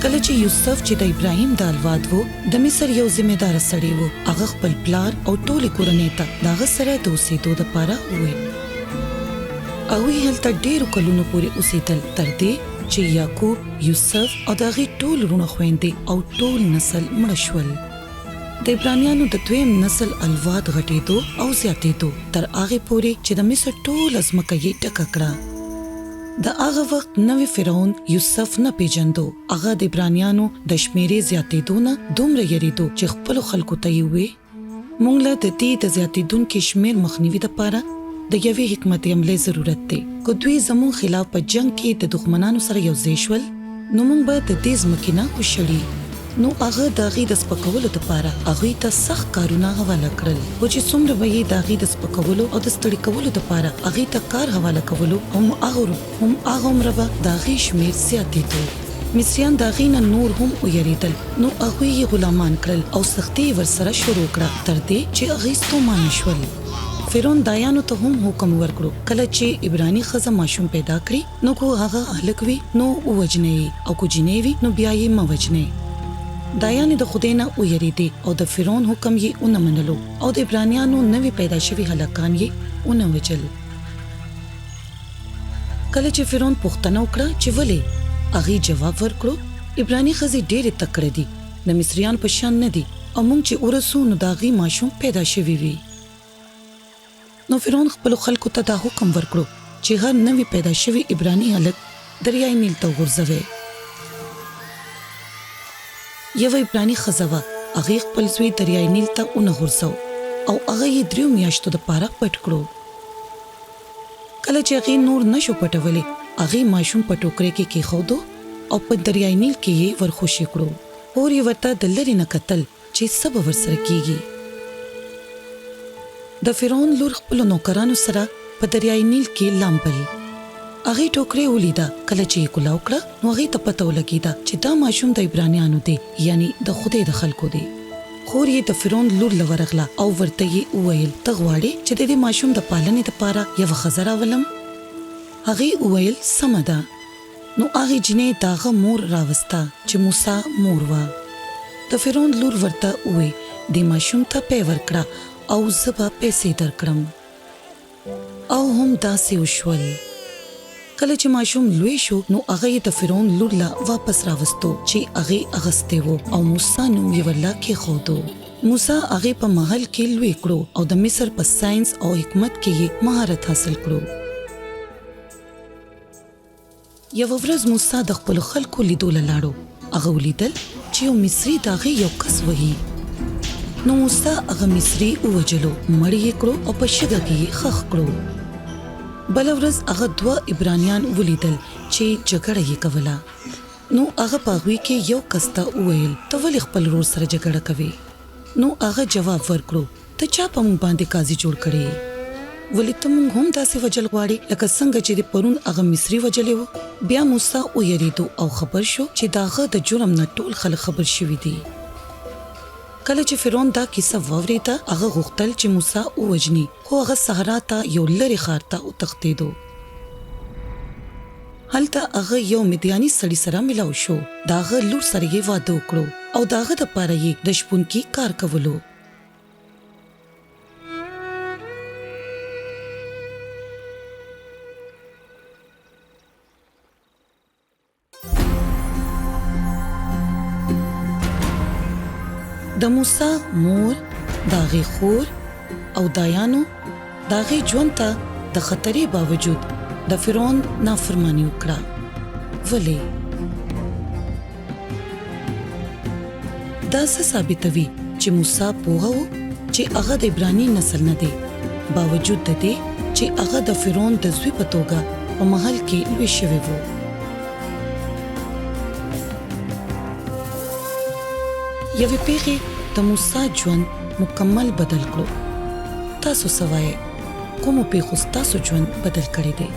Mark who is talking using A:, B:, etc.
A: کله چې یوسف چې د ابراهیم د اولاد وو د مصر یو ذمہ دار سړی وو، هغه خپل پلار او ټولې کورنۍ ته د هغه سره د اوسېدو دپاره وویل. هغوی هلته ډېرو کلونو پورې اوسېدل تر دې چې یعقوب، یوسف او د هغې ټول وروڼه خویندې او ټول نسل مړه شول. د عبرانیانو د دویم نسل اولاد غټېدو او زیاتېدو تر هغې پورې چې د مصر ټوله ځمکه یې ډکه کړه. د هغه وخت نوی فرعون یوسف نه پیژندو. هغه د عبرانیانو د شمیرې زیاتېدو نه دومره یریدو چې خپلو خلکو ته یې وویل موږ له د دې د زیاتېدونکي شمیر مخنیوي دپاره د یوې حکمت عملې ضرورت دی. که دوی زموږ خلاف په جنگ کې د دښمنانو سره یوځای شول نو موږ به د دې ځمکې نه وشړي. نو هغه د هغې د سپکولو دپاره هغوی ته سخت کارونه حواله کړل. خو چې څومره به یې د هغې د سپکولو او د ستړي کولو دپاره هغې ته کار حواله کولو هغومره به د هغې شمیر زیاتېدو. مصریان د هغې نه نور هم ویریدل. نو هغوی یې غلامان کړل او سختي یې ورسره شروع کړه تر دې چې هغې ستومانه شول. فرعون دایانو ته هم حکم ورکړو کله چې عبراني ښځه ماشوم پیدا کړي نو کو هغه هلک وي نو ووجنئ او کو جینۍ وي نو بیا یې مه وجنئ. دایانې د خدای نه ویریدې او د فرعون حکم یې ونه منلو او د عبرانیانو نوي پیدا شوي هلکان یې ونه وجل. کله چې فرعون پوښتنه وکړه چې ولې، هغې جواب ورکړو عبراني ښځې ډېرې تکړه دي، د مصریان په شان نه دي او موږ چې ورسو نو د هغې ماشوم پیدا شوي وي. نو فرعون خپلو خلکو ته دا حکم ورکړو چې هر نوي پیدا شوي عبراني هلک دریای نیل ته وغورځوئ. یوه عبراني ښځه وه، هغې خپل زوی دریای نیل ته ونه غورځو او هغه یې 3 میاشتو دپاره پټ کړو. کله چې هغې نور نشو پټولی هغې ماشوم په ټوکرۍ کې کېښودو او په دریای نیل کې یې ورخوشې کړو. اور یې ورته د لرې نه کتل چې څه به ورسره کېږي. د فرعون لور خپلو نوکرانو سره په دریای نیل کې لامبل. هغې ټوکرۍ ولیده. کله چې یې کولاو کړه نو هغې ته پته ولګېده چې دا ماشوم د عبرانیانو دی، یعنی د خدای د خلکو دی. خور یې د فرعون لور له ورغله او ورته یې وویل ته غواړې چې د دې ماشوم د پالنې دپاره یوه ښځه راولم؟ هغې وویل سمه ده. نو هغې جینۍ د هغه مور راوسته چې موسی مور وه. د فرعون لور ورته ووی دې ماشوم ته پی ورکړه او زه به پیسې درکړم. او هم داسې وشول. کله چې ماشوم لوی شو نو هغه یې د فرعون لور له واپس راوستو چې هغې اغستی و او موسی نوم یې ورله کېښودو. موسی هغې په محل کې لوی کړو او د مصر په ساینس او حکمت کې یې مهارت حاصل کړو. یوه ورځ موسی د خپلو خلکو لیدو له لاړو. هغه ولیدل چې یو مصري د هغې یو کس وهي. نو موسی هغه مصري ووجلو، مړ یې کړو او په شګه کې یې ښخ کړو. بله ورځ هغه 2 عبرانیان ولیدل چې جګړه یې کوله. نو هغه په هغوی کې یو کس ته وویل ته ولې خپل ورور سره جګړه کوې؟ نو هغه جواب ورکړو ته چا په موږ باندې قاضي جوړ کړې؟ ولې ته موږ هم داسې وجل غواړې لکه څنګه چې د پرون هغه مصري وجلې و؟ بیا موسی ویریدو او خبر شو چې د هغه د جرم نه ټول خلک خبر شوي دي. کله چې فرعون دا کیسه واورېده هغه غوښتل چې موسی ووجني، خو هغه صحرا ته یو لرې ښار ته وتښتېدو. هلته هغه یو مدیاني سړي سره ملاو شو. د هغه لور سره یې واده وکړو او د هغه دپاره یې د شپونکي کار کولو. د موسی مور، د هغې خور او دایانو د هغې ژوند ته د خطرې باوجود د فرعون نافرماني وکړه. ولې؟ دا څه ثابتوي چې موسی پوهه و چې هغه د عبراني نسل نه دی، باوجود د دې چې هغه د فرعون د زوی په توګه په محل کې لوی شوی و. یوې پیښې د موسی ژوند مکمل بدل کړو. تاسو څه وایئ؟ کومو پیښو ستاسو ژوند بدل کړی دی؟